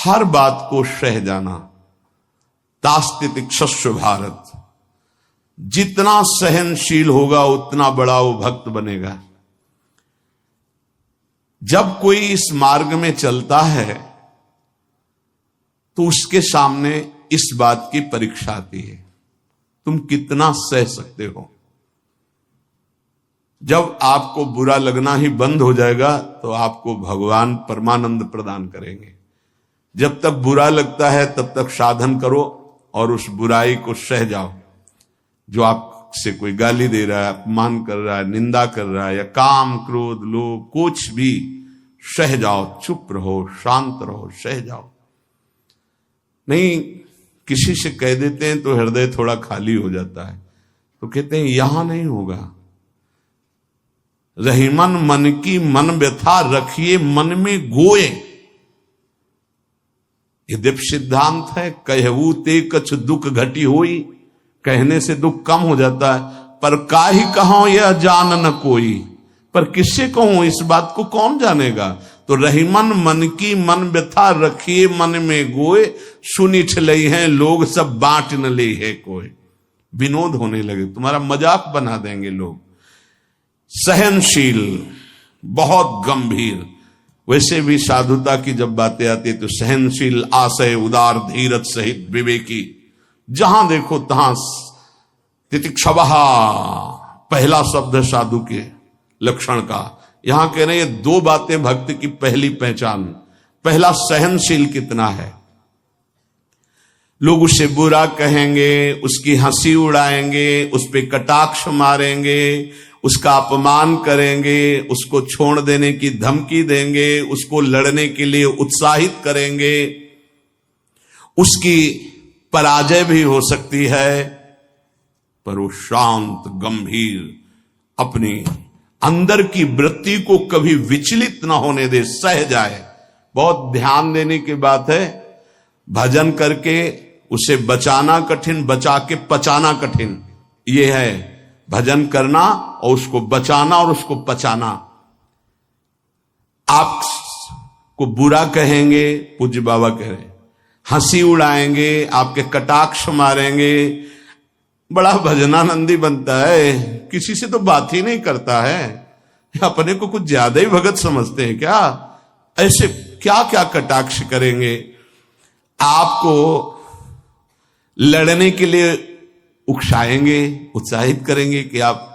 हर बात को सह जाना। तास्तितिक्षस्व भारत, जितना सहनशील होगा उतना बड़ा वो भक्त बनेगा। जब कोई इस मार्ग में चलता है तो उसके सामने इस बात की परीक्षा आती है, तुम कितना सह सकते हो। जब आपको बुरा लगना ही बंद हो जाएगा तो आपको भगवान परमानंद प्रदान करेंगे। जब तक बुरा लगता है तब तक साधन करो और उस बुराई को सह जाओ। जो आपसे कोई गाली दे रहा है, अपमान कर रहा है, निंदा कर रहा है, या काम क्रोध लोभ कुछ भी, सह जाओ, चुप रहो, शांत रहो, सह जाओ। नहीं, किसी से कह देते हैं तो हृदय थोड़ा खाली हो जाता है, तो कहते हैं यहां नहीं होगा। रहीमन मन की मन व्यथा रखिए मन में गोए, ये दिव्य सिद्धांत है। कहवू ते कछ दुख घटी होई, कहने से दुख कम हो जाता है। पर काहि कहो यह जान न कोई, पर किससे कहूं, इस बात को कौन जानेगा। तो रहीमन मन की मन व्यथा रखिए मन में गोए, सुनी छलई हैं लोग सब बांट न ले है कोई। विनोद होने लगे, तुम्हारा मजाक बना देंगे लोग। सहनशील, बहुत गंभीर। वैसे भी साधुता की जब बातें आती है तो सहनशील, आशय, उदार, धीरज सहित विवेकी, जहां देखो तहां तितिक्षवः पहला शब्द है साधु के लक्षण का। यहां कह रहे हैं दो बातें भक्त की पहली पहचान। पहला, सहनशील कितना है। लोग उसे बुरा कहेंगे, उसकी हंसी उड़ाएंगे, उस पे कटाक्ष मारेंगे, उसका अपमान करेंगे, उसको छोड़ देने की धमकी देंगे, उसको लड़ने के लिए उत्साहित करेंगे। उसकी पराजय भी हो सकती है, पर वो शांत गंभीर, अपनी अंदर की वृत्ति को कभी विचलित ना होने दे, सह जाए। बहुत ध्यान देने की बात है। भजन करके उसे बचाना कठिन, बचा के पचाना कठिन। ये है भजन करना और उसको बचाना और उसको पचाना। आपको बुरा कहेंगे, पूज्य बाबा कह रहे, हंसी उड़ाएंगे, आपके कटाक्ष मारेंगे, बड़ा भजनानंदी बनता है, किसी से तो बात ही नहीं करता है, अपने को कुछ ज्यादा ही भगत समझते हैं क्या। ऐसे क्या क्या कटाक्ष करेंगे, आपको लड़ने के लिए उकसाएंगे, उत्साहित करेंगे कि आप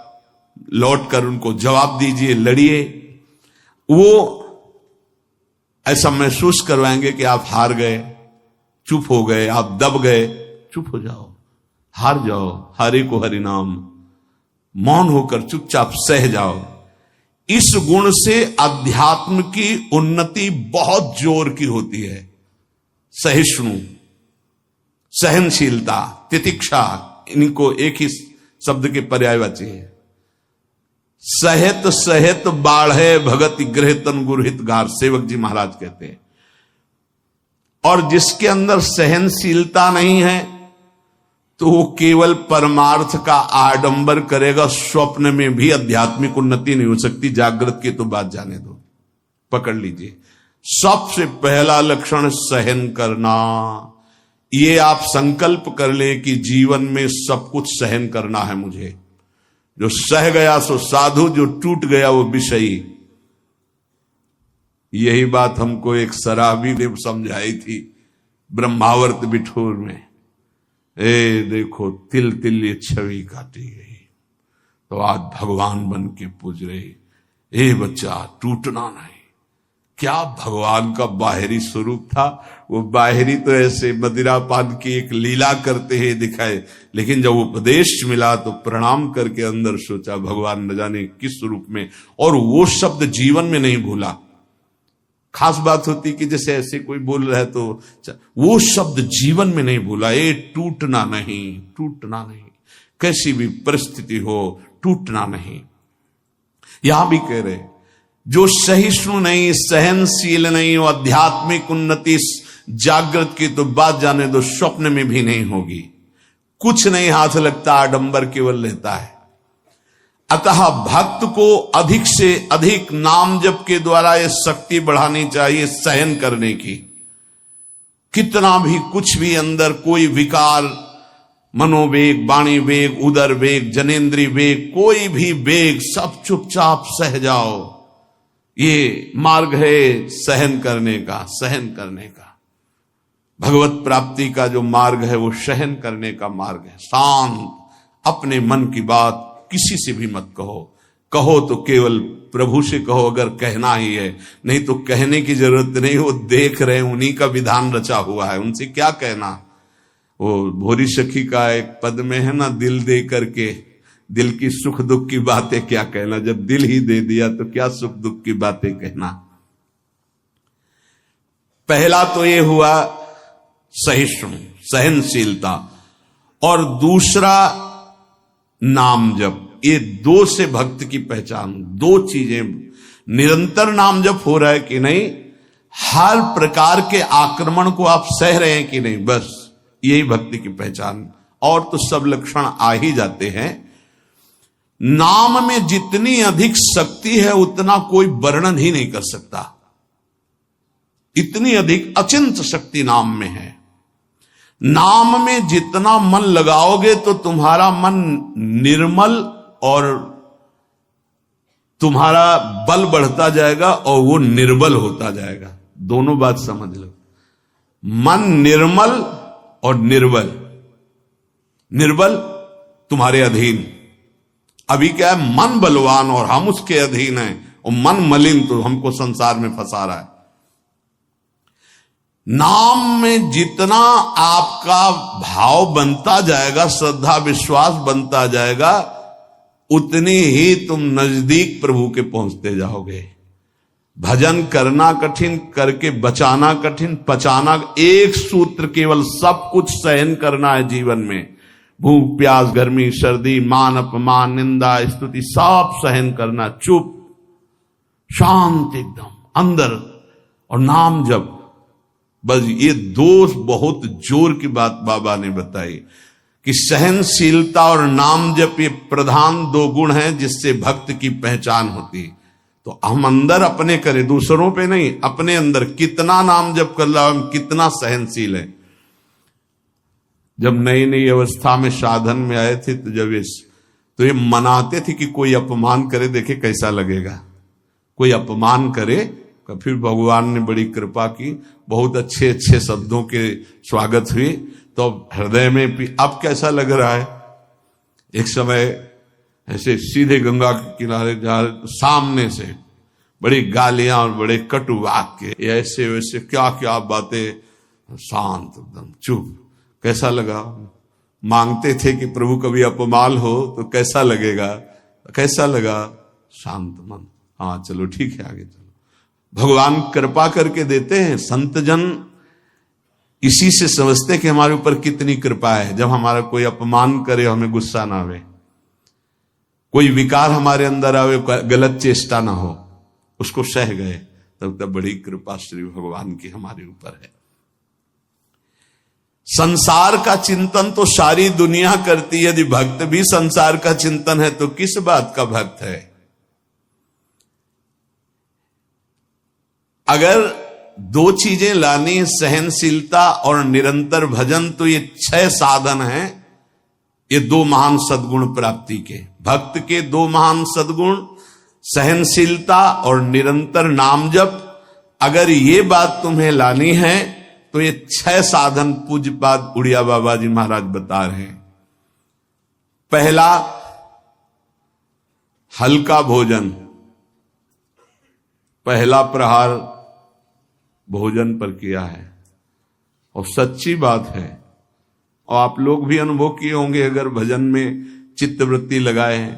लौट कर उनको जवाब दीजिए, लड़िए। वो ऐसा महसूस करवाएंगे कि आप हार गए, चुप हो गए, आप दब गए। चुप हो जाओ, हार जाओ, हरि को हरि नाम, मौन होकर चुपचाप सह जाओ। इस गुण से अध्यात्म की उन्नति बहुत जोर की होती है। सहिष्णु, सहनशीलता, तितिक्षा, इनको एक ही शब्द के पर्यायवाची है। सहित सहित बाढ़े भगत गृह तन गुरहित गार, सेवक जी महाराज कहते हैं। और जिसके अंदर सहनशीलता नहीं है तो वो केवल परमार्थ का आडंबर करेगा, स्वप्न में भी आध्यात्मिक उन्नति नहीं हो सकती। जागृत की तो बात जाने दो, पकड़ लीजिए। सबसे पहला लक्षण सहन करना। ये आप संकल्प कर ले कि जीवन में सब कुछ सहन करना है मुझे। जो सह गया सो साधु, जो टूट गया वो विषयी। यही बात हमको एक शराबी ने समझाई थी ब्रह्मावर्त बिठूर में। ए देखो, तिल तिल ये छवि काटी गई तो आज भगवान बन के पूज रही। ए बच्चा, टूटना नहीं। क्या भगवान का बाहरी स्वरूप था। वो बाहरी तो ऐसे मदिरा पान की एक लीला करते हैं दिखाए, लेकिन जब उपदेश मिला तो प्रणाम करके अंदर सोचा भगवान न जाने किस रूप में, और वो शब्द जीवन में नहीं भूला। खास बात होती कि जैसे ऐसे कोई बोल रहा है तो वो शब्द जीवन में नहीं भूला। ये टूटना नहीं, टूटना नहीं, कैसी भी परिस्थिति हो टूटना नहीं। यहां भी कह रहे जो सहिष्णु नहीं, सहनशील नहीं, वो आध्यात्मिक उन्नति जागृत की तो बात जाने दो, स्वप्न में भी नहीं होगी। कुछ नहीं हाथ लगता, आडंबर केवल रहता है। अतः भक्त को अधिक से अधिक नाम जप के द्वारा ये शक्ति बढ़ानी चाहिए सहन करने की। कितना भी कुछ भी अंदर कोई विकार, मनोवेग, वाणी वेग, उदर वेग, जनेन्द्रीय वेग, कोई भी वेग, सब चुपचाप सह जाओ। ये मार्ग है सहन करने का, सहन करने का। भगवत प्राप्ति का जो मार्ग है वो सहन करने का मार्ग है। शांत, अपने मन की बात किसी से भी मत कहो, कहो तो केवल प्रभु से कहो अगर कहना ही है, नहीं तो कहने की जरूरत नहीं, वो देख रहे हैं, उन्हीं का विधान रचा हुआ है, उनसे क्या कहना। वो भोरी सखी का एक पद में है ना, दिल दे करके दिल की सुख दुख की बातें क्या कहना, जब दिल ही दे दिया तो क्या सुख दुख की बातें कहना। पहला तो ये हुआ सहिष्णु, सहनशीलता, और दूसरा नाम जप। ये दो से भक्त की पहचान, दो चीजें। निरंतर नाम जप हो रहा है कि नहीं, हर प्रकार के आक्रमण को आप सह रहे हैं कि नहीं, बस यही भक्ति की पहचान। और तो सब लक्षण आ ही जाते हैं। नाम में जितनी अधिक शक्ति है उतना कोई वर्णन ही नहीं कर सकता, इतनी अधिक अचिंत शक्ति नाम में है। नाम में जितना मन लगाओगे तो तुम्हारा मन निर्मल और तुम्हारा बल बढ़ता जाएगा और वो निर्बल होता जाएगा। दोनों बात समझ लो, मन निर्मल और निर्बल। निर्बल तुम्हारे अधीन। अभी क्या है, मन बलवान और हम उसके अधीन हैं, और मन मलिन तो हमको संसार में फंसा रहा है। नाम में जितना आपका भाव बनता जाएगा, श्रद्धा विश्वास बनता जाएगा, उतनी ही तुम नजदीक प्रभु के पहुंचते जाओगे। भजन करना कठिन, करके बचाना कठिन, पचाना एक सूत्र केवल, सब कुछ सहन करना है जीवन में। भूख प्यास गर्मी सर्दी मान अपमान निंदा स्तुति सब सहन करना, चुप शांत एकदम अंदर, और नाम जप। बस ये दो बहुत जोर की बात बाबा ने बताई कि सहनशीलता और नाम जप ये प्रधान दो गुण हैं जिससे भक्त की पहचान होती। तो हम अंदर अपने करें, दूसरों पे नहीं, अपने अंदर कितना नाम जप कर रहा, हम कितना सहनशील है। जब नई नई अवस्था में साधन में आए थे तो ये मनाते थे कि कोई अपमान करे देखे कैसा लगेगा, कोई अपमान करे। फिर भगवान ने बड़ी कृपा की, बहुत अच्छे अच्छे शब्दों के स्वागत हुई, तो हृदय में भी अब कैसा लग रहा है। एक समय ऐसे सीधे गंगा के किनारे जा रहे तो सामने से बड़ी गालियां और बड़े कटु वाक्य, ऐसे वैसे क्या क्या बातें, शांत एकदम चुप। कैसा लगा? मांगते थे कि प्रभु कभी अपमान हो तो कैसा लगेगा, कैसा लगा? शांत मन, हाँ चलो ठीक है आगे चलो। भगवान कृपा करके देते हैं। संत जन इसी से समझते कि हमारे ऊपर कितनी कृपा है। जब हमारा कोई अपमान करे हमें गुस्सा ना आवे, कोई विकार हमारे अंदर आवे, गलत चेष्टा ना हो, उसको सह गए, तब बड़ी कृपा श्री भगवान की हमारे ऊपर है। संसार का चिंतन तो सारी दुनिया करती है, यदि भक्त भी संसार का चिंतन है तो किस बात का भक्त है। अगर दो चीजें लानी, सहनशीलता और निरंतर भजन, तो ये 6 साधन हैं। ये 2 महान सद्गुण प्राप्ति के, भक्त के 2 महान सद्गुण, सहनशीलता और निरंतर नाम जप। अगर ये बात तुम्हें लानी है तो ये 6 साधन पूज्यपाद उड़िया बाबा जी महाराज बता रहे हैं। पहला, हल्का भोजन। पहला प्रहार भोजन पर किया है, और सच्ची बात है, और आप लोग भी अनुभव किए होंगे अगर भजन में चित्तवृत्ति लगाए हैं।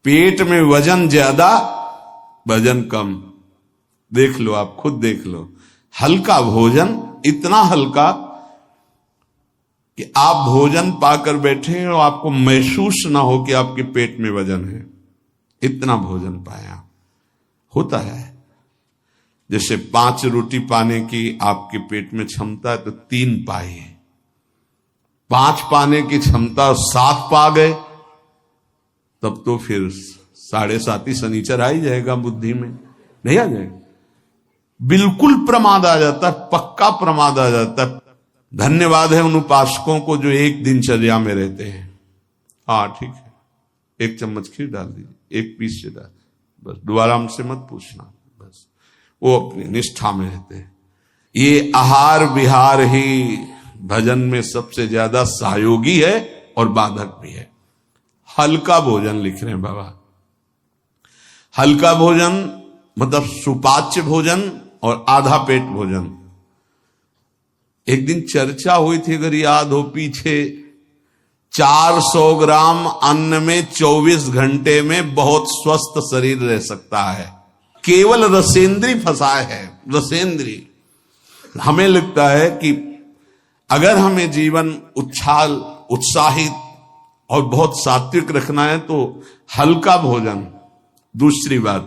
पेट में वजन ज्यादा, भजन कम। देख लो, आप खुद देख लो। हल्का भोजन, इतना हल्का कि आप भोजन पाकर बैठे और आपको महसूस ना हो कि आपके पेट में वजन है, इतना भोजन पाया। होता है जैसे 5 रोटी पाने की आपके पेट में क्षमता है तो 3 पाए, 5 पाने की क्षमता 7 पा गए, तब तो फिर 7.5 ही शनिचर आ ही जाएगा बुद्धि में, नहीं आ जाएगा। बिल्कुल प्रमाद आ जाता है, पक्का प्रमाद आ जाता है। धन्यवाद है उन उपासकों को जो एक दिनचर्या में रहते हैं। हाँ ठीक है, 1 चम्मच खीर डाल दीजिए, 1 पीस से डाल, बस दोबारा हमसे मत पूछना, बस वो अपनी निष्ठा में रहते हैं। ये आहार विहार ही भजन में सबसे ज्यादा सहयोगी है और बाधक भी है। हल्का भोजन लिख रहे हैं बाबा, हल्का भोजन मतलब सुपाच्य भोजन और आधा पेट भोजन। एक दिन चर्चा हुई थी, अगर याद हो पीछे, 400 ग्राम अन्न में 24 घंटे में बहुत स्वस्थ शरीर रह सकता है। केवल रसेंद्री फंसाए है, रसेंद्री। हमें लगता है कि अगर हमें जीवन उछाल उत्साहित और बहुत सात्विक रखना है तो हल्का भोजन। दूसरी बात,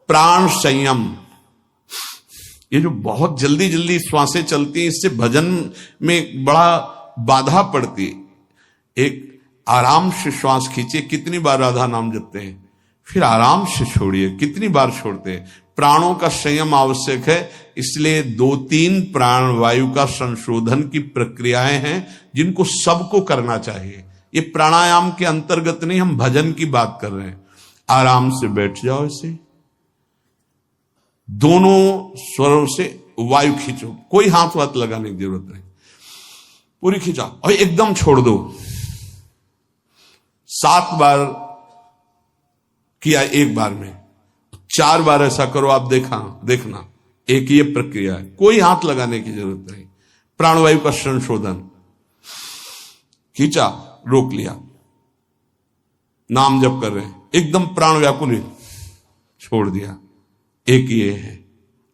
प्राण संयम। ये जो बहुत जल्दी जल्दी श्वासें चलती हैं, इससे भजन में बड़ा बाधा पड़ती है। एक आराम से श्वास खींचिए, कितनी बार राधा नाम जपते हैं, फिर आराम से छोड़िए, कितनी बार छोड़ते हैं। प्राणों का संयम आवश्यक है, इसलिए 2-3 प्राण वायु का संशोधन की प्रक्रियाएं हैं जिनको सबको करना चाहिए। ये प्राणायाम के अंतर्गत नहीं, हम भजन की बात कर रहे हैं। आराम से बैठ जाओ, इसे दोनों स्वरों से वायु खींचो, कोई हाथ वाथ लगाने की जरूरत नहीं, पूरी खींचा और एकदम छोड़ दो। 7 बार किया एक बार में, 4 बार ऐसा करो, आप देखना एक ये प्रक्रिया है, कोई हाथ लगाने की जरूरत नहीं। प्राणवायु का संशोधन, खींचा, रोक लिया, नाम जप कर रहे हैं, एकदम प्राण व्याकुल, छोड़ दिया। एक ये है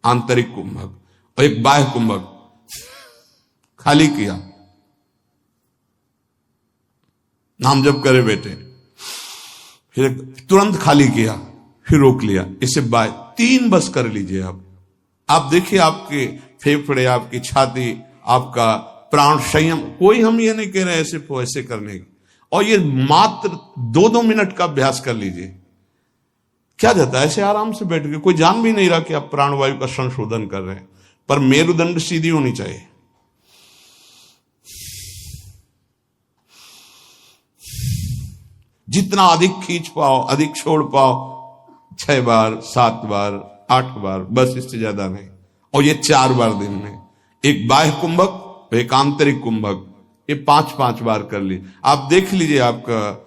आंतरिक कुंभक और एक बाह्य कुंभक, खाली किया, नाम जप करे बेटे, फिर तुरंत खाली किया, फिर रोक लिया, इसे बाह्य 3 बस कर लीजिए। आप देखिए आपके फेफड़े, आपकी छाती, आपका प्राण संयम। कोई हम ये नहीं कह रहे ऐसे करने की, और ये मात्र 2-2 मिनट का अभ्यास कर लीजिए। क्या जाता है ऐसे आराम से बैठ के, कोई जान भी नहीं रहा कि आप प्राणवायु का संशोधन कर रहे हैं, पर मेरुदंड सीधी होनी चाहिए। जितना अधिक खींच पाओ, अधिक छोड़ पाओ, 6 बार, 7 बार, 8 बार, बस, इससे ज्यादा नहीं। और ये 4 बार दिन में, एक बाह्य कुंभक, एक आंतरिक कुंभक, ये 5-5 बार कर ली। आप देख लीजिए आपका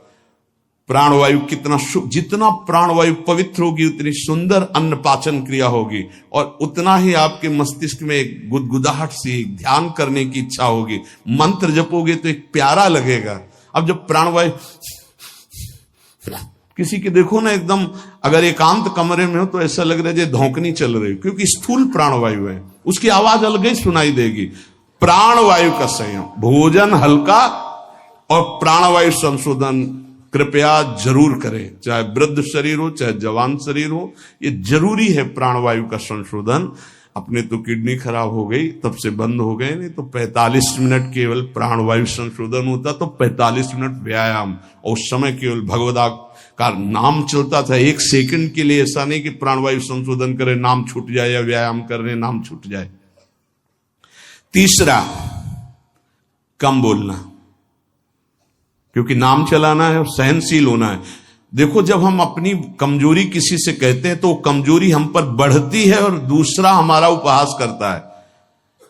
प्राणवायु कितना, जितना प्राणवायु पवित्र होगी उतनी सुंदर अन्न पाचन क्रिया होगी, और उतना ही आपके मस्तिष्क में एक गुदगुदाहट सी, ध्यान करने की इच्छा होगी। मंत्र जपोगे तो एक प्यारा लगेगा। अब जब प्राणवायु किसी के देखो ना, एकदम अगर एकांत कमरे में हो तो ऐसा लग रहा है जैसे धौंकनी चल रही, क्योंकि स्थूल प्राणवायु है, उसकी आवाज अलग ही सुनाई देगी। प्राणवायु का संयम, भोजन हल्का और प्राणवायु संशोधन कृपया जरूर करें, चाहे वृद्ध शरीर हो चाहे जवान शरीर हो, ये जरूरी है प्राणवायु का संशोधन। अपने तो किडनी खराब हो गई, तब से बंद हो गए, नहीं तो 45 मिनट केवल प्राणवायु संशोधन होता, तो 45 मिनट व्यायाम, और उस समय केवल भगवदा का नाम चलता था। 1 सेकंड के लिए ऐसा नहीं कि प्राणवायु संशोधन करे, नाम छूट जाए, या व्यायाम करने नाम छूट जाए। तीसरा, कम बोलना, क्योंकि नाम चलाना है और सहनशील होना है। देखो, जब हम अपनी कमजोरी किसी से कहते हैं तो कमजोरी हम पर बढ़ती है और दूसरा हमारा उपहास करता है।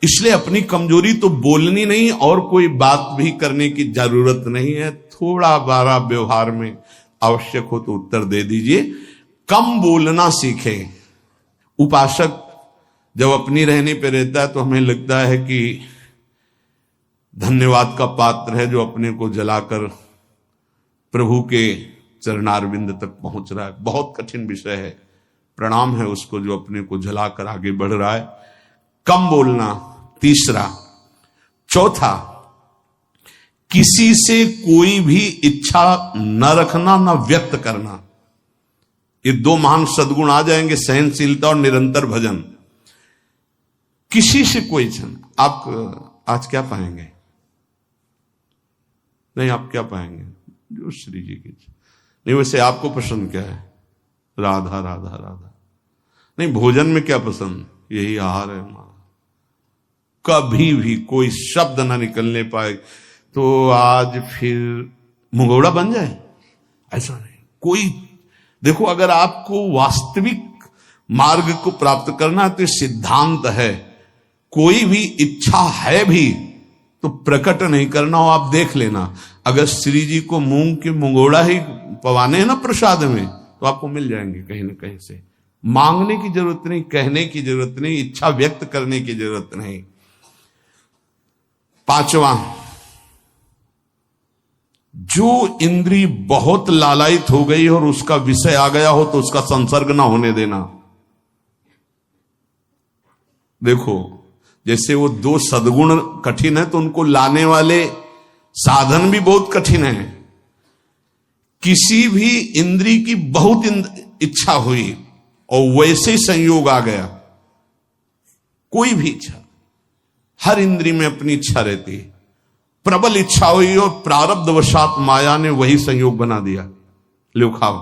इसलिए अपनी कमजोरी तो बोलनी नहीं, और कोई बात भी करने की जरूरत नहीं है। थोड़ा बारा व्यवहार में आवश्यक हो तो उत्तर दे दीजिए, कम बोलना सीखें। उपासक जब अपनी रहने पे रहता है तो हमें लगता है कि धन्यवाद का पात्र है, जो अपने को जलाकर प्रभु के चरणारविंद तक पहुंच रहा है। बहुत कठिन विषय है, प्रणाम है उसको जो अपने को जलाकर आगे बढ़ रहा है। कम बोलना, तीसरा। चौथा, किसी से कोई भी इच्छा न रखना, न व्यक्त करना। ये 2 महान सद्गुण आ जाएंगे, सहनशीलता और निरंतर भजन। किसी से कोई इच्छा, आप आज क्या पाएंगे? नहीं, आप क्या पाएंगे? जो श्री जी की इच्छा नहीं। वैसे आपको पसंद क्या है? राधा राधा राधा। नहीं, भोजन में क्या पसंद, यही आहार है हमारा। कभी भी कोई शब्द ना निकलने पाए तो आज फिर मुंगौड़ा बन जाए, ऐसा नहीं। कोई देखो, अगर आपको वास्तविक मार्ग को प्राप्त करना है तो सिद्धांत है, कोई भी इच्छा है भी तो प्रकट नहीं करना हो। आप देख लेना, अगर श्री जी को मूंग के मुंगोड़ा ही पवाने हैं ना प्रसाद में, तो आपको मिल जाएंगे कहीं ना कहीं से। मांगने की जरूरत नहीं, कहने की जरूरत नहीं, इच्छा व्यक्त करने की जरूरत नहीं। पांचवा, जो इंद्री बहुत लालायित हो गई और उसका विषय आ गया हो तो उसका संसर्ग ना होने देना। देखो, जैसे वो दो सद्गुण कठिन है तो उनको लाने वाले साधन भी बहुत कठिन है। किसी भी इंद्री की बहुत इच्छा हुई और वैसे ही संयोग आ गया, कोई भी इच्छा, हर इंद्री में अपनी इच्छा रहती है, प्रबल इच्छा हुई और प्रारब्धवशात माया ने वही संयोग बना दिया, लो खाओ।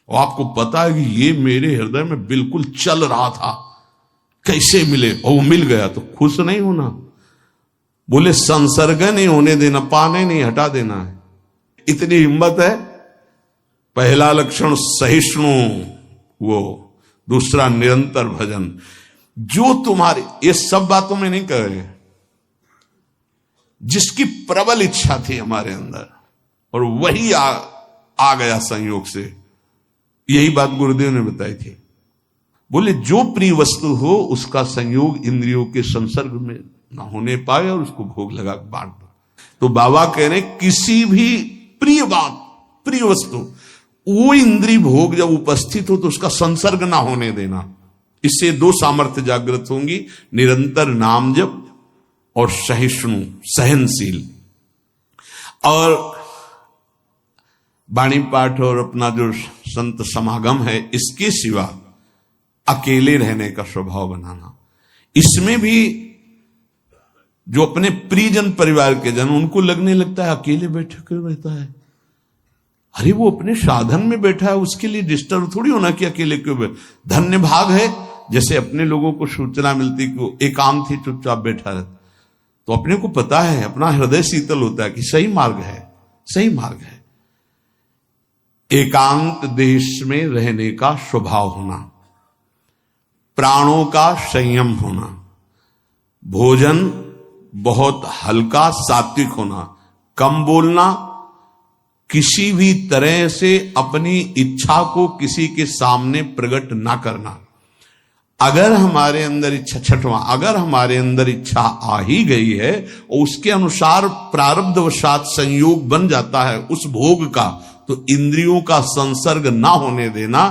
और आपको पता है कि ये मेरे हृदय में बिल्कुल चल रहा था, कैसे मिले, और वो मिल गया, तो खुश नहीं होना। बोले संसर्ग नहीं होने देना, पाने नहीं, हटा देना है। इतनी हिम्मत है। पहला लक्षण सहिष्णु, वो दूसरा निरंतर भजन। जो तुम्हारी, ये सब बातों में नहीं कह रहे, जिसकी प्रबल इच्छा थी हमारे अंदर और वही आ गया संयोग से, यही बात गुरुदेव ने बताई थी। बोले जो प्रिय वस्तु हो उसका संयोग इंद्रियों के संसर्ग में ना होने पाए और उसको भोग लगा बांट दो। तो बाबा कह रहे किसी भी प्रिय बात, प्रिय वस्तु, वो इंद्रिय भोग जब उपस्थित हो तो उसका संसर्ग ना होने देना। इससे दो सामर्थ्य जागृत होंगी, निरंतर नाम जप और सहिष्णु, सहनशील। और वाणी पाठ और अपना जो संत समागम है, इसके सिवा अकेले रहने का स्वभाव बनाना। इसमें भी जो अपने प्रियजन परिवार के जन, उनको लगने लगता है अकेले बैठे क्यों रहता है। अरे वो अपने साधन में बैठा है, उसके लिए डिस्टर्ब थोड़ी होना कि अकेले क्यों बैठे। धन्य भाग है, जैसे अपने लोगों को सूचना मिलती कि वो एकांत ही चुपचाप बैठा रहता, तो अपने को पता है, अपना हृदय शीतल होता है कि सही मार्ग है, सही मार्ग है। एकांत देश में रहने का स्वभाव होना, प्राणों का संयम होना, भोजन बहुत हल्का सात्विक होना, कम बोलना, किसी भी तरह से अपनी इच्छा को किसी के सामने प्रकट ना करना। अगर हमारे अंदर इच्छा, छठवां, अगर हमारे अंदर इच्छा आ ही गई है और उसके अनुसार प्रारब्धवशात संयोग बन जाता है उस भोग का, तो इंद्रियों का संसर्ग ना होने देना।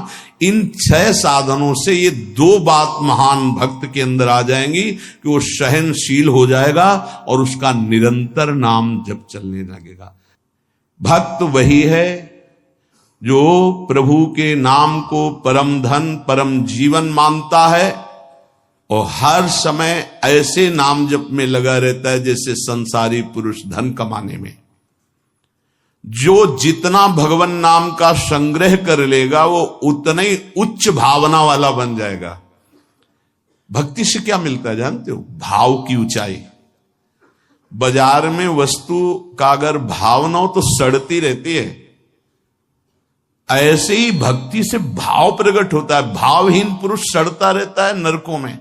इन 6 साधनों से ये 2 बात महान भक्त के अंदर आ जाएंगी कि वो सहनशील हो जाएगा और उसका निरंतर नाम जप चलने लगेगा। भक्त वही है जो प्रभु के नाम को परम धन, परम जीवन मानता है और हर समय ऐसे नाम जप में लगा रहता है जैसे संसारी पुरुष धन कमाने में। जो जितना भगवान नाम का संग्रह कर लेगा वो उतना ही उच्च भावना वाला बन जाएगा। भक्ति से क्या मिलता है जानते हो? भाव की ऊंचाई। बाजार में वस्तु का अगर भाव ना हो तो सड़ती रहती है, ऐसे ही भक्ति से भाव प्रकट होता है। भावहीन पुरुष सड़ता रहता है, नरकों में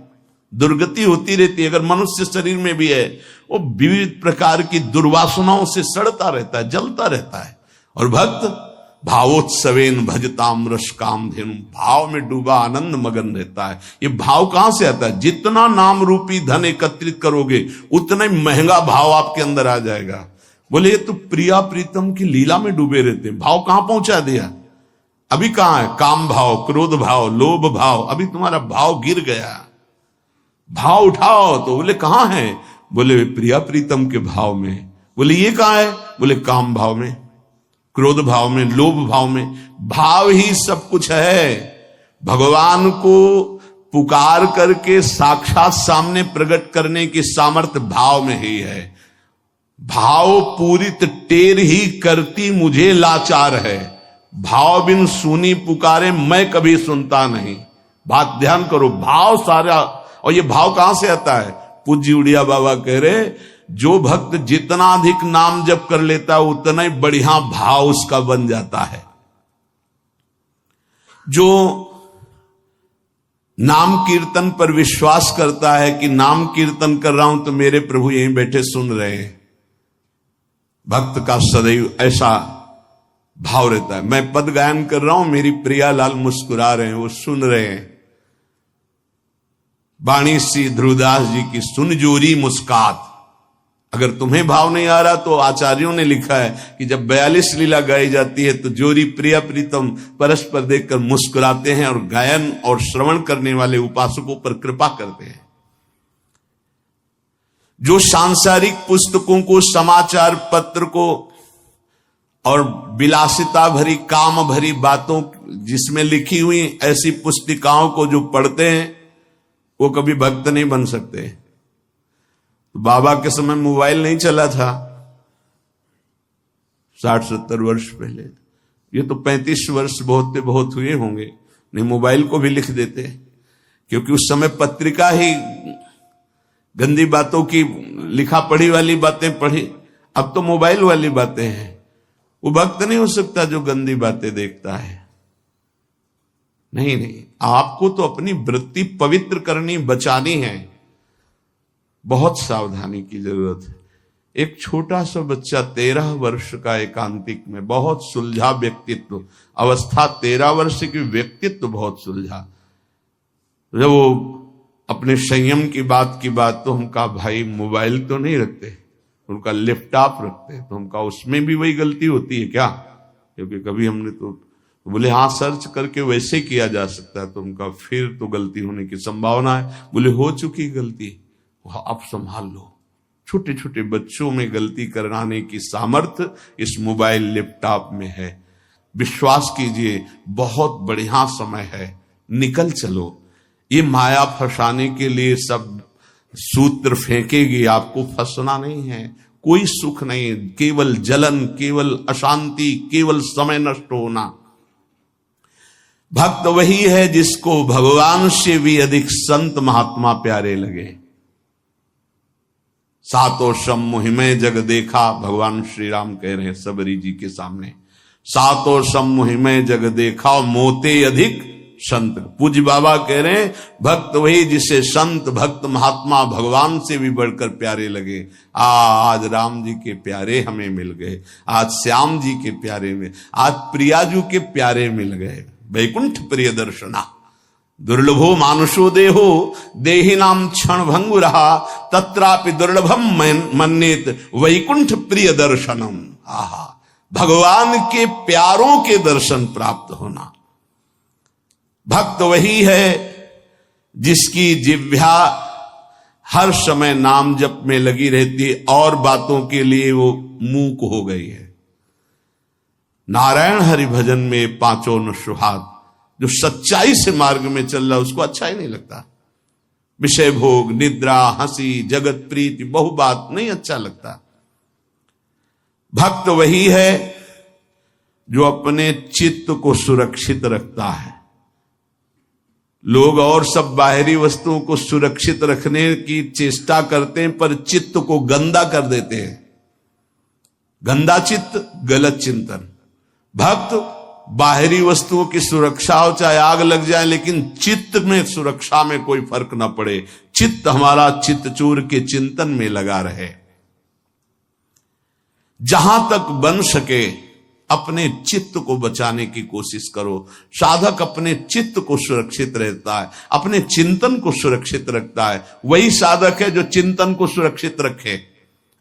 दुर्गति होती रहती है। अगर मनुष्य शरीर में भी है, वो विविध प्रकार की दुर्वासनाओं से सड़ता रहता है, जलता रहता है। और भक्त भावोत्सवेन भजताम रस काम धेनु, भाव में डूबा आनंद मगन रहता है। ये भाव कहां से आता है? जितना नाम रूपी धन एकत्रित करोगे उतना ही महंगा भाव आपके अंदर आ जाएगा। बोले ये तो प्रिया प्रीतम की लीला में डूबे रहते हैं, भाव कहां पहुंचा दिया? अभी कहां है? काम भाव, क्रोध भाव, लोभ भाव, अभी तुम्हारा भाव गिर गया। भाव उठाओ तो बोले कहां है? बोले प्रिया प्रीतम के भाव में। बोले ये कहां है? बोले काम भाव में, क्रोध भाव में, लोभ भाव में। भाव ही सब कुछ है। भगवान को पुकार करके साक्षात सामने प्रकट करने की सामर्थ्य भाव में ही है। भाव पूरित टेर ही करती मुझे लाचार है, भाव बिन सुनी पुकारे मैं कभी सुनता नहीं। बात ध्यान करो, भाव सारा। और ये भाव कहां से आता है? पूज्य उड़िया बाबा कह रहे, जो भक्त जितना अधिक नाम जप कर लेता है उतना ही बढ़िया भाव उसका बन जाता है। जो नाम कीर्तन पर विश्वास करता है कि नाम कीर्तन कर रहा हूं तो मेरे प्रभु यहीं बैठे सुन रहे हैं, भक्त का सदैव ऐसा भाव रहता है। मैं पद गायन कर रहा हूं, मेरी प्रियालाल मुस्कुरा रहे हैं, वो सुन रहे हैं। बाणी सी ध्रुवदास जी की सुन जोरी मुस्कात। अगर तुम्हें भाव नहीं आ रहा तो आचार्यों ने लिखा है कि जब 42 लीला गाई जाती है तो जोरी प्रिया प्रीतम परस्पर देखकर मुस्कुराते हैं और गायन और श्रवण करने वाले उपासकों पर कृपा करते हैं। जो सांसारिक पुस्तकों को, समाचार पत्र को और विलासिता भरी काम भरी बातों जिसमें लिखी हुई ऐसी पुस्तिकाओं को जो पढ़ते हैं वो कभी भक्त नहीं बन सकते। तो बाबा के समय मोबाइल नहीं चला था 60-70 वर्ष पहले, ये तो 35 वर्ष बहुत हुए होंगे, नहीं मोबाइल को भी लिख देते, क्योंकि उस समय पत्रिका ही गंदी बातों की लिखा पढ़ी वाली बातें पढ़ी। अब तो मोबाइल वाली बातें हैं। वो भक्त नहीं हो सकता जो गंदी बातें देखता है। नहीं, आपको तो अपनी वृत्ति पवित्र करनी, बचानी है। बहुत सावधानी की जरूरत है। एक छोटा सा बच्चा 13 वर्ष का, एकांतिक में, बहुत सुलझा व्यक्तित्व, अवस्था 13 वर्ष की, व्यक्तित्व बहुत सुलझा। जब वो अपने संयम की बात तो हम कहा भाई मोबाइल तो नहीं रखते, उनका लैपटॉप रखते, तो हम कहा उसमें भी वही गलती होती है क्या? क्योंकि कभी हमने तो बोले हाँ सर्च करके वैसे किया जा सकता है, तो उनका फिर तो गलती होने की संभावना है। बोले हो चुकी गलती, अब संभाल लो। छोटे छोटे बच्चों में गलती कराने की सामर्थ्य इस मोबाइल लैपटॉप में है। विश्वास कीजिए बहुत बढ़िया समय है, निकल चलो। ये माया फंसाने के लिए सब सूत्र फेंकेगी, आपको फंसना नहीं है। कोई सुख नहीं, केवल जलन, केवल अशांति, केवल समय नष्ट होना। भक्त वही है जिसको भगवान से भी अधिक संत महात्मा प्यारे लगे। सातो सम मुहिमे जग देखा, भगवान श्री राम कह रहे हैं सबरी जी के सामने, सातो सम मुहिमे जग देखा मोते अधिक संत। पूज्य बाबा कह रहे हैं भक्त वही जिसे संत, भक्त, महात्मा भगवान से भी बढ़कर प्यारे लगे। आज राम जी के प्यारे हमें मिल गए, आज श्याम जी के प्यारे में, आज प्रियाजू के प्यारे मिल गए। वैकुंठ प्रिय दर्शना दुर्लभो मानुषो देहो देहि नाम क्षण भंगु रहा तत्रापि दुर्लभम मन्नेत वैकुंठ प्रिय दर्शनम। आहा, भगवान के प्यारों के दर्शन प्राप्त होना। भक्त वही है जिसकी जिह्वा हर समय नाम जप में लगी रहती है और बातों के लिए वो मूक हो गई है। नारायण हरि भजन में पांचों न सुहाग, जो सच्चाई से मार्ग में चल रहा उसको अच्छा ही नहीं लगता। विषय भोग, निद्रा, हंसी, जगत प्रीति, बहु बात नहीं अच्छा लगता। भक्त वही है जो अपने चित्त को सुरक्षित रखता है। लोग और सब बाहरी वस्तुओं को सुरक्षित रखने की चेष्टा करते हैं पर चित्त को गंदा कर देते हैं। गंदा चित्त, गलत चिंतन। भक्त बाहरी वस्तुओं की सुरक्षा हो, चाहे आग लग जाए, लेकिन चित्त में सुरक्षा में कोई फर्क ना पड़े। चित्त हमारा चित्तचूर के चिंतन में लगा रहे। जहां तक बन सके अपने चित्त को बचाने की कोशिश करो। साधक अपने चित्त को सुरक्षित रहता है, अपने चिंतन को सुरक्षित रखता है। वही साधक है जो चिंतन को सुरक्षित रखे,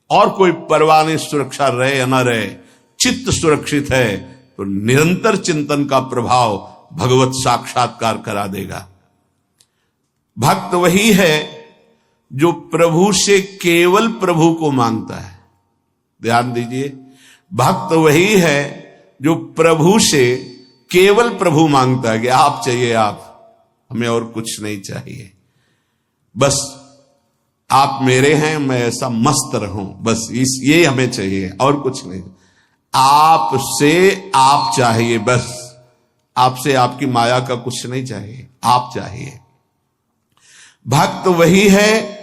और कोई परवाह नहीं सुरक्षा रहे या ना रहे। चित्त सुरक्षित है तो निरंतर चिंतन का प्रभाव भगवत साक्षात्कार करा देगा। भक्त वही है जो प्रभु से केवल प्रभु को मांगता है। ध्यान दीजिए, भक्त वही है जो प्रभु से केवल प्रभु मांगता है कि आप चाहिए आप, हमें और कुछ नहीं चाहिए, बस आप मेरे हैं, मैं ऐसा मस्त रहूं, बस ये हमें चाहिए और कुछ नहीं। आप से आप चाहिए, बस आपसे आपकी माया का कुछ नहीं चाहिए, आप चाहिए। भक्त वही है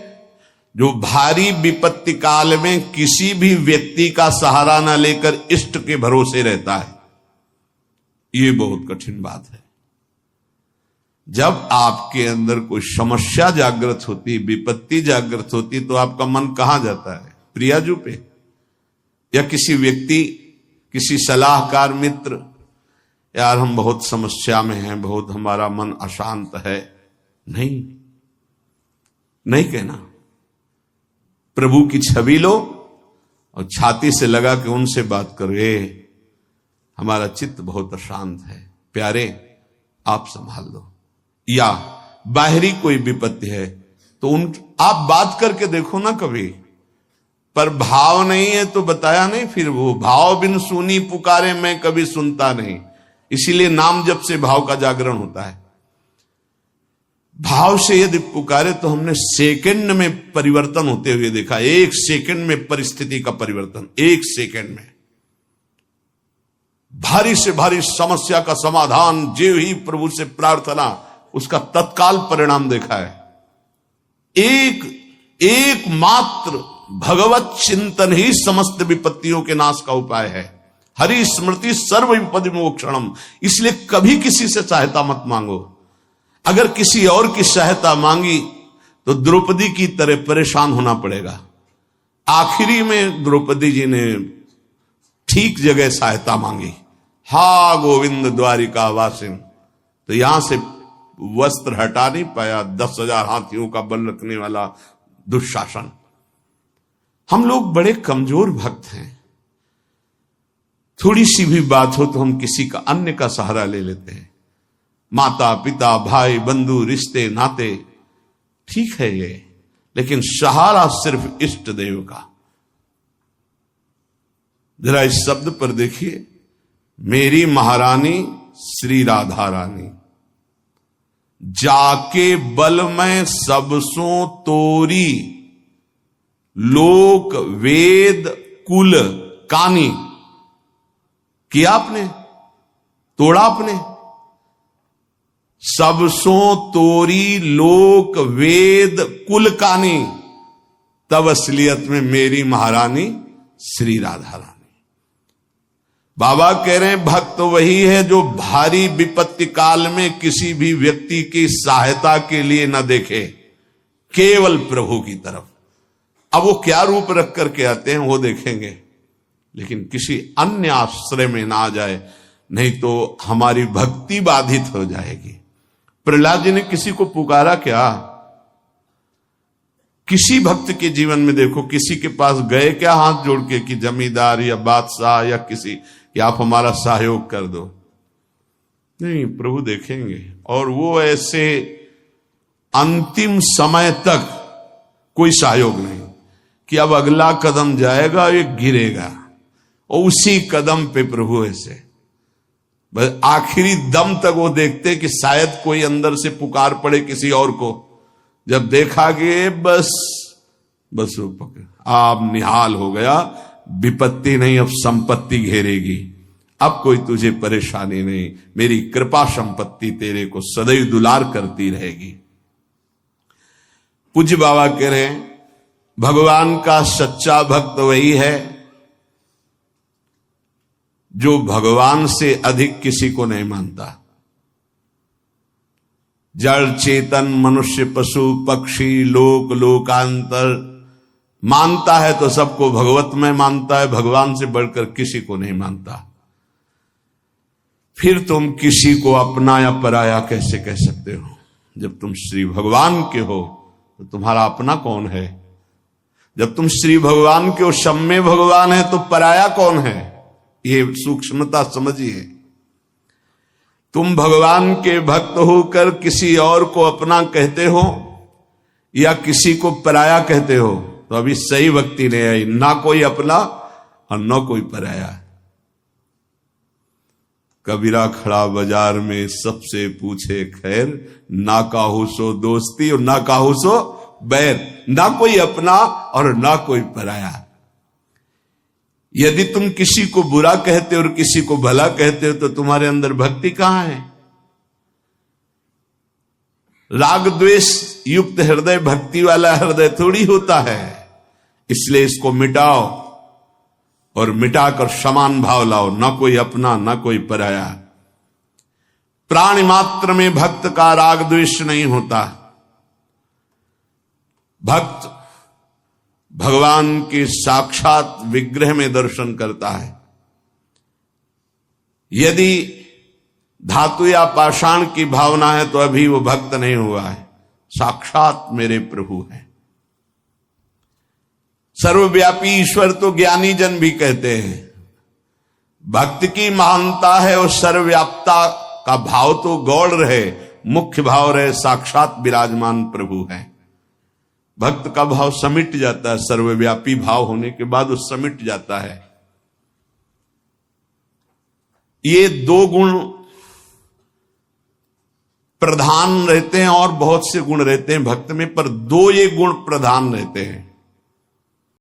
जो भारी विपत्ति काल में किसी भी व्यक्ति का सहारा न लेकर इष्ट के भरोसे रहता है। ये बहुत कठिन बात है। जब आपके अंदर कोई समस्या जागृत होती, विपत्ति जागृत होती, तो आपका मन कहां जाता है? प्रियाजू पे, या किसी व्यक्ति, किसी सलाहकार मित्र, यार हम बहुत समस्या में हैं, बहुत हमारा मन अशांत है। नहीं कहना। प्रभु की छवि लो और छाती से लगा के उनसे बात करो, हमारा चित्त बहुत अशांत है, प्यारे आप संभाल लो। या बाहरी कोई विपत्ति है तो आप बात करके देखो ना कभी, पर भाव नहीं है तो बताया नहीं। फिर वो भाव बिन सुनी पुकारे मैं कभी सुनता नहीं। इसीलिए नाम जप से भाव का जागरण होता है। भाव से यदि पुकारे तो हमने सेकंड में परिवर्तन होते हुए देखा। 1 सेकंड में परिस्थिति का परिवर्तन, 1 सेकंड में भारी से भारी समस्या का समाधान, जो ही प्रभु से प्रार्थना, उसका तत्काल परिणाम देखा है। एक मात्र भगवत चिंतन ही समस्त विपत्तियों के नाश का उपाय है। हरि स्मृति सर्व विपदि मोक्षणम। इसलिए कभी किसी से सहायता मत मांगो। अगर किसी और की सहायता मांगी तो द्रौपदी की तरह परेशान होना पड़ेगा। आखिरी में द्रौपदी जी ने ठीक जगह सहायता मांगी। हा गोविंद द्वारिका वासिन, तो यहां से वस्त्र हटा नहीं पाया 10,000 हाथियों का बल रखने वाला दुशासन। हम लोग बड़े कमजोर भक्त हैं। थोड़ी सी भी बात हो तो हम किसी का, अन्य का सहारा ले लेते हैं। माता पिता भाई बंधु रिश्ते नाते ठीक है ये, लेकिन सहारा सिर्फ इष्ट देव का। जरा इस शब्द पर देखिए, मेरी महारानी श्री राधा रानी, जाके बल में सबसों तोरी, लोक वेद कुल कानी। किया आपने, तोड़ा आपने। सबसों तोरी लोक वेद कुल कानी, तब असलियत में मेरी महारानी श्री राधा रानी। बाबा कह रहे हैं भक्त वही है जो भारी विपत्ति काल में किसी भी व्यक्ति की सहायता के लिए न देखे, केवल प्रभु की तरफ। अब वो क्या रूप रख करके आते हैं वो देखेंगे, लेकिन किसी अन्य आश्रय में ना आ जाए, नहीं तो हमारी भक्ति बाधित हो जाएगी। प्रहलाद जी ने किसी को पुकारा क्या? किसी भक्त के जीवन में देखो, किसी के पास गए क्या हाथ जोड़ के कि जमींदार या बादशाह या किसी कि आप हमारा सहयोग कर दो? नहीं, प्रभु देखेंगे। और वो ऐसे अंतिम समय तक कोई सहयोग नहीं कि अब अगला कदम जाएगा ये गिरेगा, और उसी कदम पे प्रभु ऐसे बस आखिरी दम तक वो देखते कि शायद कोई अंदर से पुकार पड़े किसी और को। जब देखा कि बस वो पकड़, आप निहाल हो गया, विपत्ति नहीं अब संपत्ति घेरेगी, अब कोई तुझे परेशानी नहीं, मेरी कृपा संपत्ति तेरे को सदैव दुलार करती रहेगी। पूज्य बाबा कह रहे हैं भगवान का सच्चा भक्त वही है जो भगवान से अधिक किसी को नहीं मानता। जड़ चेतन मनुष्य पशु पक्षी लोक लोकांतर मानता है तो सबको भगवत में मानता है, भगवान से बढ़कर किसी को नहीं मानता। फिर तुम किसी को अपना या पराया कैसे कह सकते हो? जब तुम श्री भगवान के हो तो तुम्हारा अपना कौन है? जब तुम श्री भगवान के हो, शम्य भगवान है, तो पराया कौन है? ये सूक्ष्मता समझिए। तुम भगवान के भक्त होकर किसी और को अपना कहते हो या किसी को पराया कहते हो, तो अभी सही भक्ति नहीं आई। ना कोई अपना और ना कोई पराया। कबीरा खड़ा बाजार में सबसे पूछे खैर, ना काहू सो दोस्ती और ना काहू सो बैर। ना कोई अपना और ना कोई पराया। यदि तुम किसी को बुरा कहते हो और किसी को भला कहते हो तो तुम्हारे अंदर भक्ति कहां है? राग द्वेष युक्त हृदय भक्ति वाला हृदय थोड़ी होता है। इसलिए इसको मिटाओ और मिटाकर समान भाव लाओ, ना कोई अपना ना कोई पराया। प्राणी मात्र में भक्त का राग द्वेष नहीं होता। भक्त भगवान के साक्षात विग्रह में दर्शन करता है। यदि धातु या पाषाण की भावना है तो अभी वो भक्त नहीं हुआ है, साक्षात मेरे प्रभु है। सर्वव्यापी ईश्वर तो ज्ञानी जन भी कहते हैं। भक्त की महानता है और सर्वव्यापता का भाव तो गौड़ रहे, मुख्य भाव रहे साक्षात विराजमान प्रभु है। भक्त का भाव समिट जाता है, सर्वव्यापी भाव होने के बाद वो समिट जाता है। ये दो गुण प्रधान रहते हैं और बहुत से गुण रहते हैं भक्त में, पर दो ये गुण प्रधान रहते हैं।